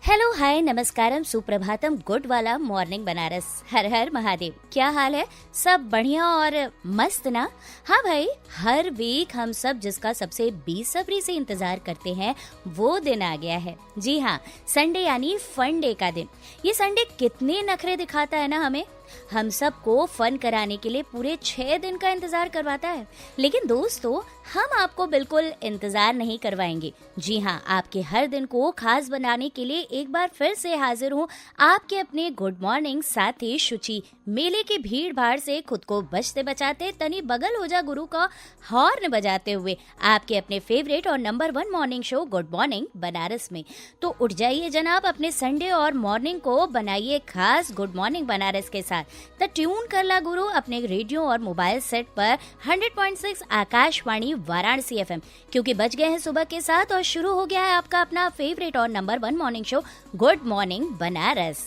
Hello hi नमस्कारम Suprabhatam good वाला morning Banaras. हर हर महादेव। क्या हाल है? सब बढ़िया और मस्त ना? हाँ भाई, हर वीक हम सब जिसका सबसे बेसब्री से इंतजार करते हैं वो दिन आ गया है। जी हाँ, संडे यानी फन डे का दिन। ये संडे कितने नखरे दिखाता है ना हमें। हम सबको फन कराने के लिए पूरे 6 दिन का इंतजार करवाता है। लेकिन दोस्तों, हम आपको बिल्कुल इंतजार नहीं करवाएंगे। जी हाँ, आपके हर दिन को खास बनाने के लिए एक बार फिर से हाजिर हूँ आपके अपने गुड मॉर्निंग साथी शुचि। मेले की भीड़ भाड़ से खुद को बचते बचाते तनी बगल हो जा गुरु का हॉर्न बजाते हुए आपके अपने फेवरेट और number 1 morning show good morning Banaras में। तो उठ जाइए जनाब, अपने संडे और मॉर्निंग को बनाइए खास गुड मॉर्निंग बनारस के साथ। तो ट्यून कर ला गुरु अपने रेडियो और मोबाइल सेट पर 100.6 आकाशवाणी वाराणसी एफएम, क्योंकि बज गए हैं सुबह के 7 और शुरू हो गया है आपका अपना फेवरेट और number 1 morning show good morning Banaras.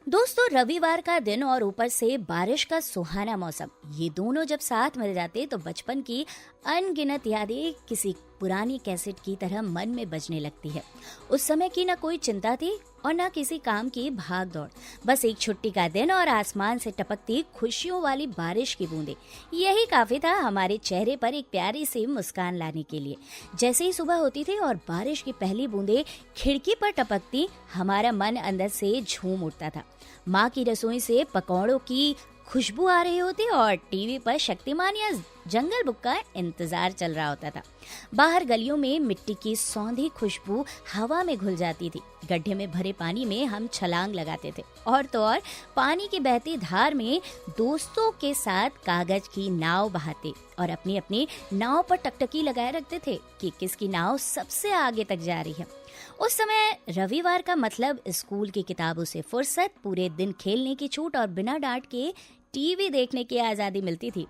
दोस्तों, रविवार का दिन और ऊपर से बारिश का सुहाना मौसम, ये दोनों जब साथ मिल जाते तो बचपन की अनगिनत यादें किसी पुरानी कैसेट की तरह मन में बजने लगती है। उस समय की ना कोई चिंता थी और ना किसी काम की भाग दौड़, बस एक छुट्टी का दिन और आसमान से टपकती खुशियों वाली बारिश की बूंदें। यही काफी था हमारे चेहरे पर एक प्यारी सी मुस्कान लाने के लिए। जैसे ही सुबह होती थी और बारिश की पहली बूंदें खिड़की पर टपकती, हमारा मन अंदर से झूम उठता था। माँ की रसोई से पकौड़ों की खुशबू आ रही होती और टीवी पर शक्तिमान या जंगल बुक का इंतजार चल रहा होता था। बाहर गलियों में मिट्टी की सौंधी खुशबू हवा में घुल जाती थी। गड्ढे में भरे पानी में हम छलांग लगाते थे और तो और पानी की बहती धार में दोस्तों के साथ कागज की नाव बहाते और अपनी अपनी नाव पर टकटकी लगाए रखते थे कि किसकी नाव सबसे आगे तक जा रही है। उस समय रविवार का मतलब स्कूल की किताबों से फुर्सत, पूरे दिन खेलने की छूट और बिना डांट के टीवी देखने की आजादी मिलती थी।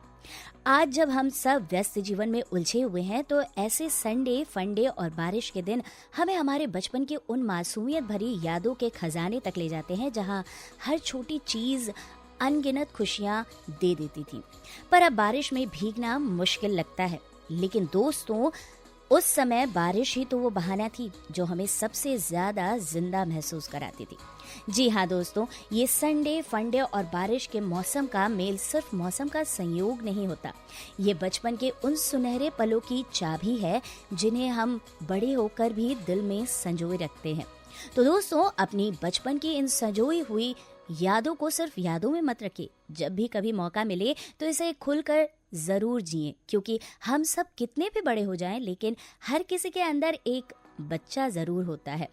आज जब हम सब व्यस्त जीवन में उलझे हुए हैं तो ऐसे संडे, फंडे और बारिश के दिन हमें हमारे बचपन के उन मासूमियत भरी यादों के खजाने तक ले जाते हैं जहां हर छोटी चीज अनगिनत खुशियां दे देती थी। पर अब बारिश में भीगना मुश्किल लगता है, लेकिन दोस्तों, उस समय बारिश ही तो वो बहाना थी जो हमें सबसे ज्यादा जिंदा महसूस कराती थी। जी हाँ दोस्तों, ये संडे, फंडे और बारिश के मौसम का मेल सिर्फ मौसम का संयोग नहीं होता, ये बचपन के उन सुनहरे पलों की चाबी है जिन्हें हम बड़े होकर भी दिल में संजोए रखते हैं। तो दोस्तों, अपनी बचपन की इन संजोई हुई यादों को सिर्फ यादों में मत रखिए। जब भी कभी मौका मिले तो इसे खुलकर जरूर जिए, क्योंकि हम सब कितने भी बड़े हो जाएं, लेकिन हर किसी के अंदर एक बच्चा जरूर होता है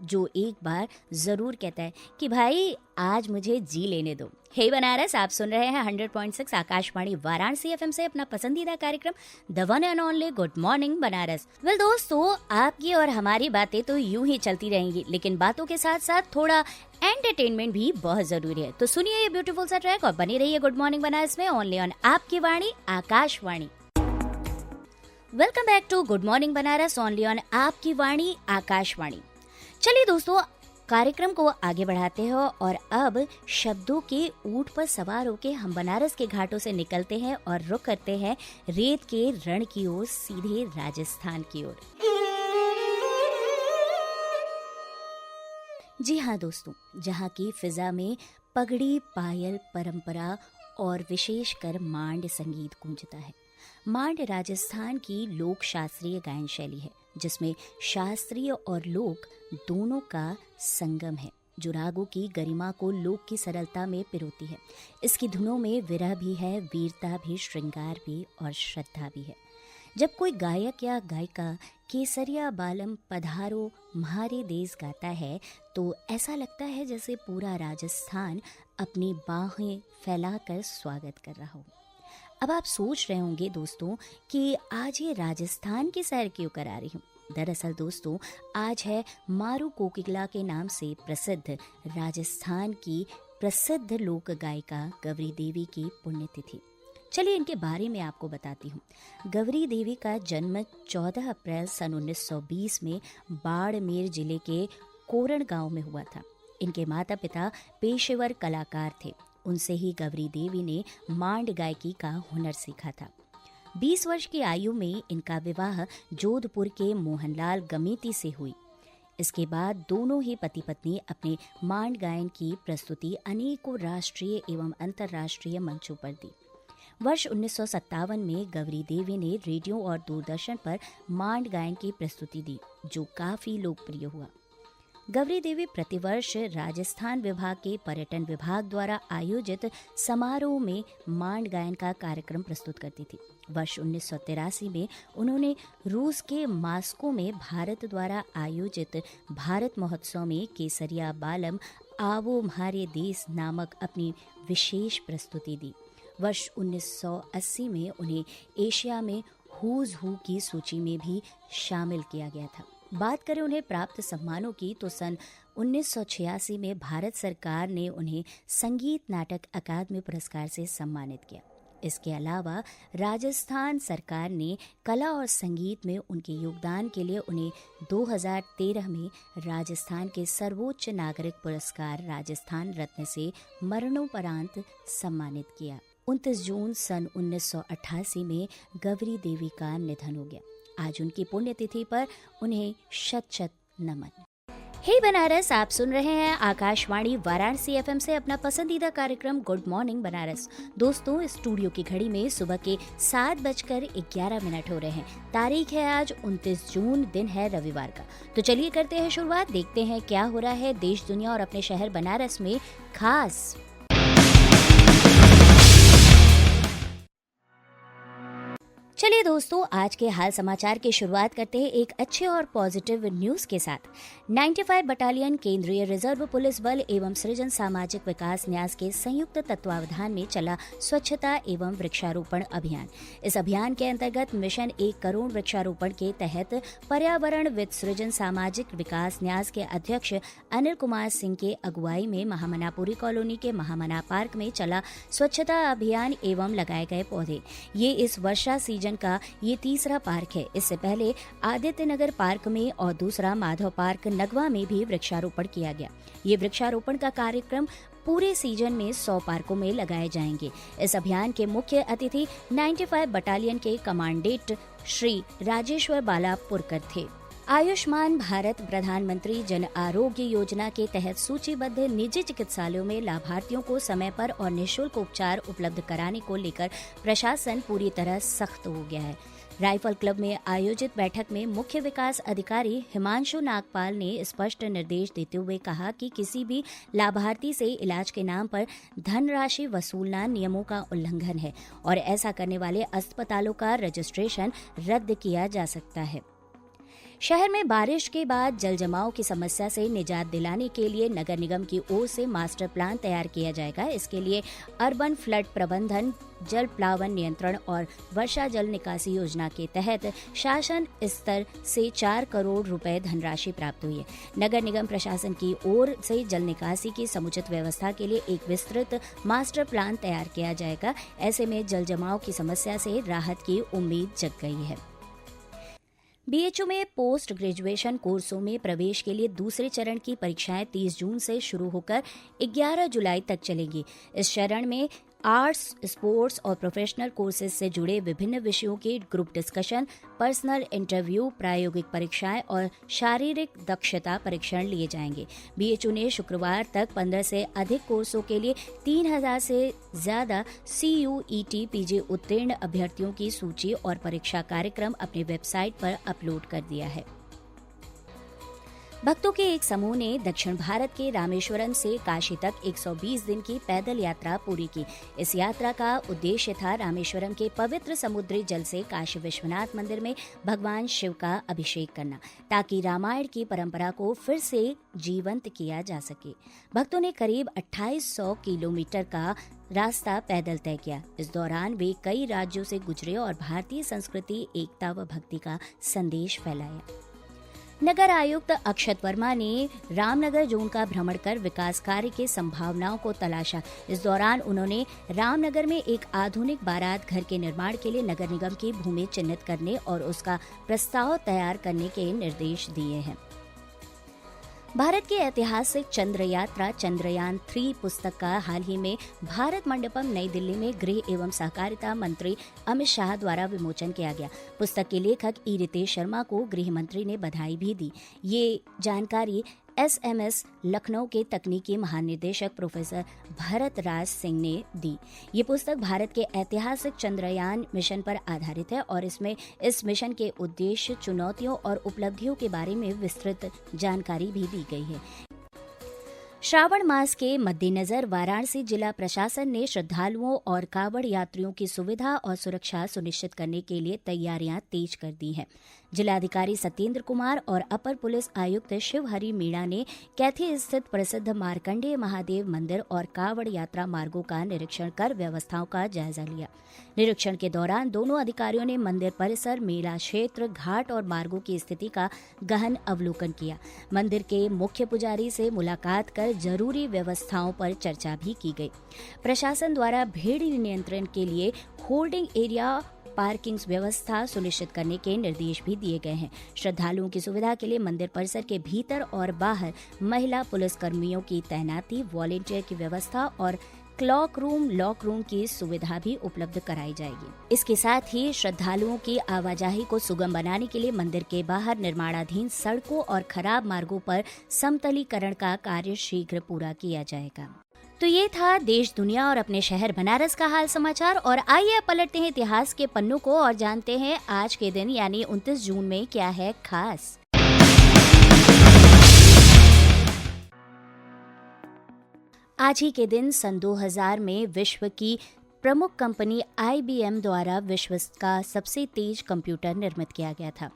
जो एक बार जरूर कहता है कि भाई आज मुझे जी लेने दो। हे बनारस, आप सुन रहे हैं 100.6 आकाशवाणी वाराणसी एफएम से अपना पसंदीदा कार्यक्रम the one and only good morning Banaras. Well दोस्तों, आपकी और हमारी बातें तो यूं ही चलती रहेंगी, लेकिन बातों के साथ साथ थोड़ा एंटरटेनमेंट भी बहुत जरूरी है। तो सुनिए ये ब्यूटीफुल सा ट्रैक और बनी रहिए गुड मॉर्निंग बनारस में, ओनली ऑन आपकी वाणी Akashvani. Welcome back to good morning Banaras, only on आपकी वाणी आकाशवाणी। चलिए दोस्तों, कार्यक्रम को आगे बढ़ाते हैं और अब शब्दों के ऊंट पर सवार होकर हम बनारस के घाटों से निकलते हैं और रुख करते हैं रेत के रण की ओर, सीधे राजस्थान की ओर। जी हाँ दोस्तों, जहाँ की फिजा में पगड़ी, पायल, परंपरा और विशेषकर मांड संगीत गूंजता है। मांड राजस्थान की लोक शास्त्रीय गायन शैली है जिसमें शास्त्रीय और लोक दोनों का संगम है, जो रागों की गरिमा को लोक की सरलता में पिरोती है। इसकी धुनों में विरह भी है, वीरता भी, श्रृंगार भी और श्रद्धा भी है। जब कोई गायक या गायिका केसरिया बालम पधारो म्हारे देश गाता है तो ऐसा लगता है जैसे पूरा राजस्थान अपनी बाहें फैलाकर स्वागत कर रहा हो। अब आप सोच रहे होंगे दोस्तों कि आज ये राजस्थान की सैर क्यों करा रही हूँ। दरअसल दोस्तों, आज है मारू कोकिला के नाम से प्रसिद्ध राजस्थान की प्रसिद्ध लोक गायिका गौरी देवी की पुण्यतिथि। चलिए इनके बारे में आपको बताती हूँ। गौरी देवी का जन्म 14 अप्रैल सन 1920 में बाड़मेर जिले के कोरण गांव में हुआ था। इनके माता पिता पेशेवर कलाकार थे। उनसे ही गौरी देवी ने मांड गायकी का हुनर सीखा था। 20 वर्ष की आयु में इनका विवाह जोधपुर के मोहनलाल गमीती से हुई। इसके बाद दोनों ही पति पत्नी अपने मांड गायन की प्रस्तुति अनेकों राष्ट्रीय एवं अंतर्राष्ट्रीय मंचों पर दी। वर्ष 1957 में गौरी देवी ने रेडियो और दूरदर्शन पर मांड गायन की प्रस्तुति दी, जो काफी लोकप्रिय हुआ। गौरी देवी प्रतिवर्ष राजस्थान विभाग के पर्यटन विभाग द्वारा आयोजित समारोह में मांड गायन का कार्यक्रम प्रस्तुत करती थी। वर्ष 1983 में उन्होंने रूस के मास्को में भारत द्वारा आयोजित भारत महोत्सव में केसरिया बालम आवो म्हारे देश नामक अपनी विशेष प्रस्तुति दी। वर्ष 1980 में उन्हें एशिया में हुज हू की सूची में भी शामिल किया गया था। बात करें उन्हें प्राप्त सम्मानों की तो सन 1986 में भारत सरकार ने उन्हें संगीत नाटक अकादमी पुरस्कार से सम्मानित किया। इसके अलावा राजस्थान सरकार ने कला और संगीत में उनके योगदान के लिए उन्हें 2013 में राजस्थान के सर्वोच्च नागरिक पुरस्कार राजस्थान रत्न से मरणोपरांत सम्मानित किया। 29 जून सन 1988 में गौरी देवी का निधन हो गया। आज उनकी पुण्यतिथि पर उन्हें शत शत नमन। हे बनारस, आप सुन रहे हैं आकाशवाणी वाराणसी एफएम से अपना पसंदीदा कार्यक्रम गुड मॉर्निंग बनारस। दोस्तों, स्टूडियो की घड़ी में सुबह के 7:11 हो रहे हैं। तारीख है आज 29 जून, दिन है रविवार का। तो चलिए करते हैं शुरुआत, देखते हैं क्या हो रहा है देश दुनिया और अपने शहर बनारस में खास। चलिए दोस्तों, आज के हाल समाचार की शुरुआत करते हैं एक अच्छे और पॉजिटिव न्यूज के साथ। 95 बटालियन केंद्रीय रिजर्व पुलिस बल एवं सृजन सामाजिक विकास न्यास के संयुक्त तत्वावधान में चला स्वच्छता एवं वृक्षारोपण अभियान। इस अभियान के अंतर्गत मिशन 1 करोड़ वृक्षारोपण के तहत पर्यावरण विद सृजन सामाजिक विकास न्यास के अध्यक्ष अनिल कुमार सिंह के अगुवाई में महामनापुरी कॉलोनी के महामना पार्क में चला स्वच्छता अभियान एवं लगाए गए पौधे। ये इस वर्षा सीजन का ये तीसरा पार्क है। इससे पहले आदित्य नगर पार्क में और दूसरा माधव पार्क नगवा में भी वृक्षारोपण किया गया। ये वृक्षारोपण का कार्यक्रम पूरे सीजन में 100 पार्कों में लगाए जाएंगे। इस अभियान के मुख्य अतिथि 95 बटालियन के कमांडेंट श्री राजेश्वर बालापुरकर थे। आयुष्मान भारत प्रधानमंत्री जन आरोग्य योजना के तहत सूचीबद्ध निजी चिकित्सालयों में लाभार्थियों को समय पर और निःशुल्क उपचार उपलब्ध कराने को लेकर प्रशासन पूरी तरह सख्त हो गया है। राइफल क्लब में आयोजित बैठक में मुख्य विकास अधिकारी हिमांशु नागपाल ने स्पष्ट निर्देश देते हुए कहा कि किसी भी लाभार्थी से इलाज के नाम पर धनराशि वसूलना नियमों का उल्लंघन है और ऐसा करने वाले अस्पतालों का रजिस्ट्रेशन रद्द किया जा सकता है। शहर में बारिश के बाद जल जमाव की समस्या से निजात दिलाने के लिए नगर निगम की ओर से मास्टर प्लान तैयार किया जाएगा। इसके लिए अर्बन फ्लड प्रबंधन, जल प्लावन नियंत्रण और वर्षा जल निकासी योजना के तहत शासन स्तर से 4 करोड़ रुपए धनराशि प्राप्त हुई है। नगर निगम प्रशासन की ओर से जल निकासी की समुचित व्यवस्था के लिए एक विस्तृत मास्टर प्लान तैयार किया जाएगा। ऐसे में जल जमाव की समस्या से राहत की उम्मीद जग गई है। बीएचयू में पोस्ट ग्रेजुएशन कोर्सों में प्रवेश के लिए दूसरे चरण की परीक्षाएं 30 जून से शुरू होकर 11 जुलाई तक चलेंगी। इस चरण में आर्ट्स, स्पोर्ट्स और प्रोफेशनल कोर्सेज से जुड़े विभिन्न विषयों के ग्रुप डिस्कशन, पर्सनल इंटरव्यू, प्रायोगिक परीक्षाएं और शारीरिक दक्षता परीक्षण लिए जाएंगे। बीएचयू ने शुक्रवार तक 15 से अधिक कोर्सों के लिए 3000 से ज्यादा CUET PG उत्तीर्ण अभ्यर्थियों की सूची और परीक्षा कार्यक्रम अपनी वेबसाइट पर अपलोड कर दिया है। भक्तों के एक समूह ने दक्षिण भारत के रामेश्वरम से काशी तक 120 दिन की पैदल यात्रा पूरी की। इस यात्रा का उद्देश्य था रामेश्वरम के पवित्र समुद्री जल से काशी विश्वनाथ मंदिर में भगवान शिव का अभिषेक करना, ताकि रामायण की परंपरा को फिर से जीवंत किया जा सके। भक्तों ने करीब 2800 किलोमीटर का रास्ता पैदल तय किया। इस दौरान वे कई राज्यों से गुजरे और भारतीय संस्कृति, एकता व भक्ति का संदेश फैलाया। नगर आयुक्त अक्षत वर्मा ने रामनगर जोन का भ्रमण कर विकास कार्य की संभावनाओं को तलाशा। इस दौरान उन्होंने रामनगर में एक आधुनिक बारात घर के निर्माण के लिए नगर निगम की भूमि चिन्हित करने और उसका प्रस्ताव तैयार करने के निर्देश दिए हैं। भारत की ऐतिहासिक चंद्र यात्रा चंद्रयान 3 पुस्तक का हाल ही में भारत मंडपम नई दिल्ली में गृह एवं सहकारिता मंत्री अमित शाह द्वारा विमोचन किया गया। पुस्तक के लेखक ई रितेश शर्मा को गृह मंत्री ने बधाई भी दी। ये जानकारी SMS लखनऊ के तकनीकी महानिदेशक प्रोफेसर भरत राज सिंह ने दी। ये पुस्तक भारत के ऐतिहासिक चंद्रयान मिशन पर आधारित है और इसमें इस मिशन के उद्देश्य, चुनौतियों और उपलब्धियों के बारे में विस्तृत जानकारी भी दी गई है। श्रावण मास के मद्देनजर वाराणसी जिला प्रशासन ने श्रद्धालुओं और कांवड़ यात्रियों की सुविधा और सुरक्षा सुनिश्चित करने के लिए तैयारियां तेज कर दी हैं। जिलाधिकारी सत्येंद्र कुमार और अपर पुलिस आयुक्त शिवहरि मीणा ने कैथी स्थित प्रसिद्ध मार्कंडेय महादेव मंदिर और कांवड़ यात्रा मार्गों का निरीक्षण कर व्यवस्थाओं का जायजा लिया। निरीक्षण के दौरान दोनों अधिकारियों ने मंदिर परिसर, मेला क्षेत्र, घाट और मार्गों की स्थिति का गहन अवलोकन किया। मंदिर के मुख्य पुजारी से मुलाकात कर जरूरी व्यवस्थाओं पर चर्चा भी की गई। प्रशासन द्वारा भीड़ नियंत्रण के लिए होल्डिंग एरिया, पार्किंग व्यवस्था सुनिश्चित करने के निर्देश भी दिए गए हैं। श्रद्धालुओं की सुविधा के लिए मंदिर परिसर के भीतर और बाहर महिला पुलिसकर्मियों की तैनाती, वॉलेंटियर की व्यवस्था और क्लॉक रूम, लॉक रूम की सुविधा भी उपलब्ध कराई जाएगी। इसके साथ ही श्रद्धालुओं की आवाजाही को सुगम बनाने के लिए मंदिर के बाहर निर्माणाधीन सड़कों और खराब मार्गों पर समतलीकरण का कार्य शीघ्र पूरा किया जाएगा। तो ये था देश, दुनिया और अपने शहर बनारस का हाल समाचार। और आइए पलटते हैं इतिहास के पन्नों को और जानते हैं आज के दिन यानी 29 जून में क्या है खास। आज ही के दिन सन 2000 में विश्व की प्रमुख कंपनी IBM द्वारा विश्व का सबसे तेज कंप्यूटर निर्मित किया गया था।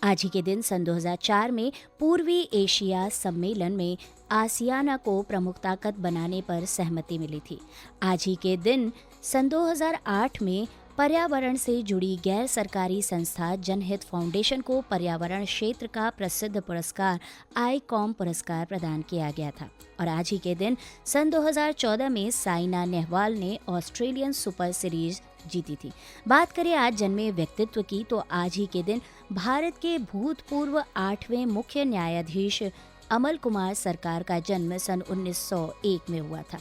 आज ही के दिन सन 2004 में पूर्वी एशिया सम्मेलन में आसियाना को प्रमुख ताकत बनाने पर सहमति मिली थी। आज ही के दिन सन 2008 में पर्यावरण से जुड़ी गैर सरकारी संस्था जनहित फाउंडेशन को पर्यावरण क्षेत्र का प्रसिद्ध पुरस्कार आईकॉम पुरस्कार प्रदान किया गया था। और आज ही के दिन सन 2014 में साइना नेहवाल ने ऑस्ट्रेलियन सुपर सीरीज जीती थी। बात करें आज जन्मे व्यक्तित्व की तो आज ही के दिन भारत के भूतपूर्व 8वें मुख्य न्यायाधीश अमल कुमार सरकार का जन्म सन 1901 में हुआ था।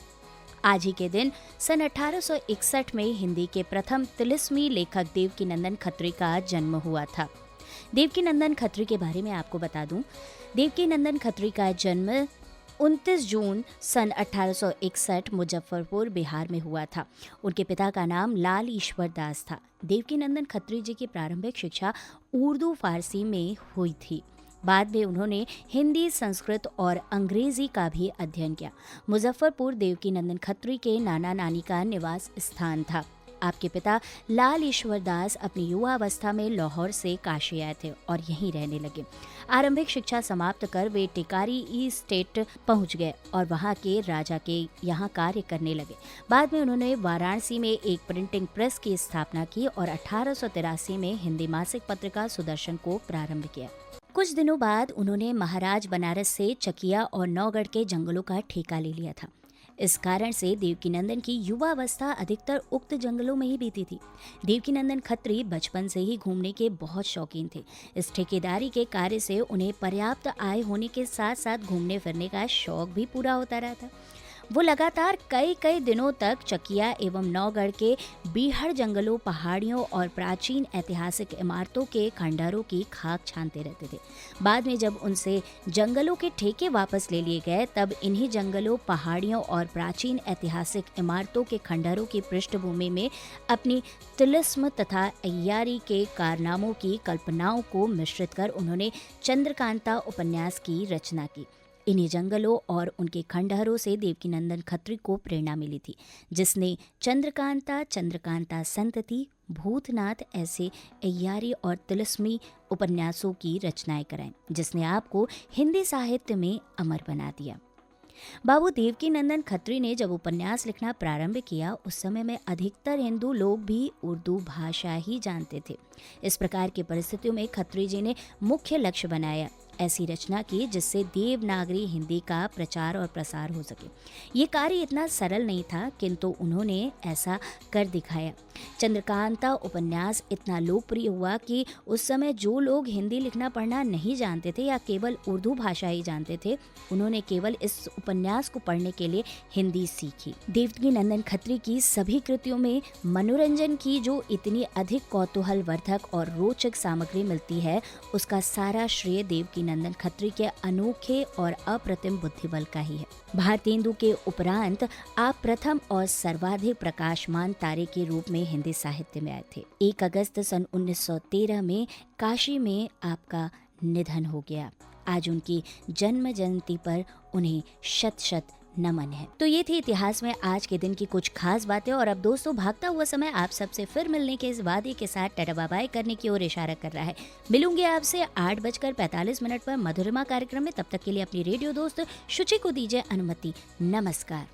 आज ही के दिन सन 1861 में हिंदी के प्रथम तिलिस्मी लेखक देवकीनंदन खत्री का जन्म हुआ था। देवकीनंदन खत्री के बारे में आपको बता दूं, देवकीनंदन खत्री का जन्म 29 जून सन 1861 मुजफ्फरपुर, बिहार में हुआ था। उनके पिता का नाम लाल ईश्वर दास था। देवकीनंदन खत्री जी की प्रारंभिक शिक्षा उर्दू फारसी में हुई थी। बाद में उन्होंने हिंदी, संस्कृत और अंग्रेजी का भी अध्ययन किया। मुजफ्फरपुर देवकीनंदन खत्री के नाना नानी का निवास स्थान था। आपके पिता लाल ईश्वर दास अपनी युवावस्था में लाहौर से काशी आए थे और यहीं रहने लगे। आरंभिक शिक्षा समाप्त कर वे टिकारी ई स्टेट पहुंच गए और वहां के राजा के यहाँ कार्य करने लगे। बाद में उन्होंने वाराणसी में एक प्रिंटिंग प्रेस की स्थापना की और 1883 में हिंदी मासिक पत्रिका सुदर्शन को प्रारंभ किया। कुछ दिनों बाद उन्होंने महाराज बनारस से चकिया और नौगढ़ के जंगलों का ठेका ले लिया था। इस कारण से देवकीनंदन की युवावस्था अधिकतर उक्त जंगलों में ही बीती थी। देवकीनंदन खत्री बचपन से ही घूमने के बहुत शौकीन थे। इस ठेकेदारी के कार्य से उन्हें पर्याप्त आय होने के साथ साथ घूमने फिरने का शौक भी पूरा होता रहा था। वो लगातार कई दिनों तक चकिया एवं नौगढ़ के बीहड़ जंगलों, पहाड़ियों और प्राचीन ऐतिहासिक इमारतों के खंडहरों की खाक छानते रहते थे। बाद में जब उनसे जंगलों के ठेके वापस ले लिए गए तब इन्हीं जंगलों, पहाड़ियों और प्राचीन ऐतिहासिक इमारतों के खंडहरों की पृष्ठभूमि में अपनी तिलिस्म तथा अय्यारी के कारनामों की कल्पनाओं को मिश्रित कर उन्होंने चंद्रकांता उपन्यास की रचना की। इन्हीं जंगलों और उनके खंडहरों से देवकीनंदन खत्री को प्रेरणा मिली थी, जिसने चंद्रकांता संतति, भूतनाथ ऐसे अय्यारी और तिलिस्मी उपन्यासों की रचनाएं कराई, जिसने आपको हिंदी साहित्य में अमर बना दिया। बाबू देवकीनंदन खत्री ने जब उपन्यास लिखना प्रारंभ किया उस समय में अधिकतर हिंदू लोग भी उर्दू भाषा ही जानते थे। इस प्रकार की परिस्थितियों में खत्री जी ने मुख्य लक्ष्य बनाया ऐसी रचना की जिससे देवनागरी हिंदी का प्रचार और प्रसार हो सके। ये कार्य इतना सरल नहीं था, किंतु उन्होंने ऐसा कर दिखाया। चंद्रकांता उपन्यास इतना लोकप्रिय हुआ कि उस समय जो लोग हिंदी लिखना पढ़ना नहीं जानते थे या केवल उर्दू भाषा ही जानते थे, उन्होंने केवल इस उपन्यास को पढ़ने के लिए हिंदी सीखी। देवकीनंदन खत्री की सभी कृतियों में मनोरंजन की जो इतनी अधिक कौतूहलवर्धक और रोचक सामग्री मिलती है, उसका सारा श्रेय देवकीनंदन खत्री के अनोखे और अप्रतिम बुद्धिबल का ही है। भारतेंदु के उपरांत आप प्रथम और सर्वाधिक प्रकाशमान तारे के रूप में हिंदी साहित्य में आए थे। 1 अगस्त सन 1913 में काशी में आपका निधन हो गया। आज उनकी जन्म जयंती पर उन्हें शत शत नमन है। तो ये थी इतिहास में आज के दिन की कुछ खास बातें। और अब दोस्तों, भागता हुआ समय आप सबसे फिर मिलने के इस वादे के साथ टाटा बाय बाय करने की ओर इशारा कर रहा है। मिलूंगी आपसे 8:45 पर मधुरिमा कार्यक्रम में। तब तक के लिए अपनी रेडियो दोस्त शुचि को दीजिए अनुमति। नमस्कार।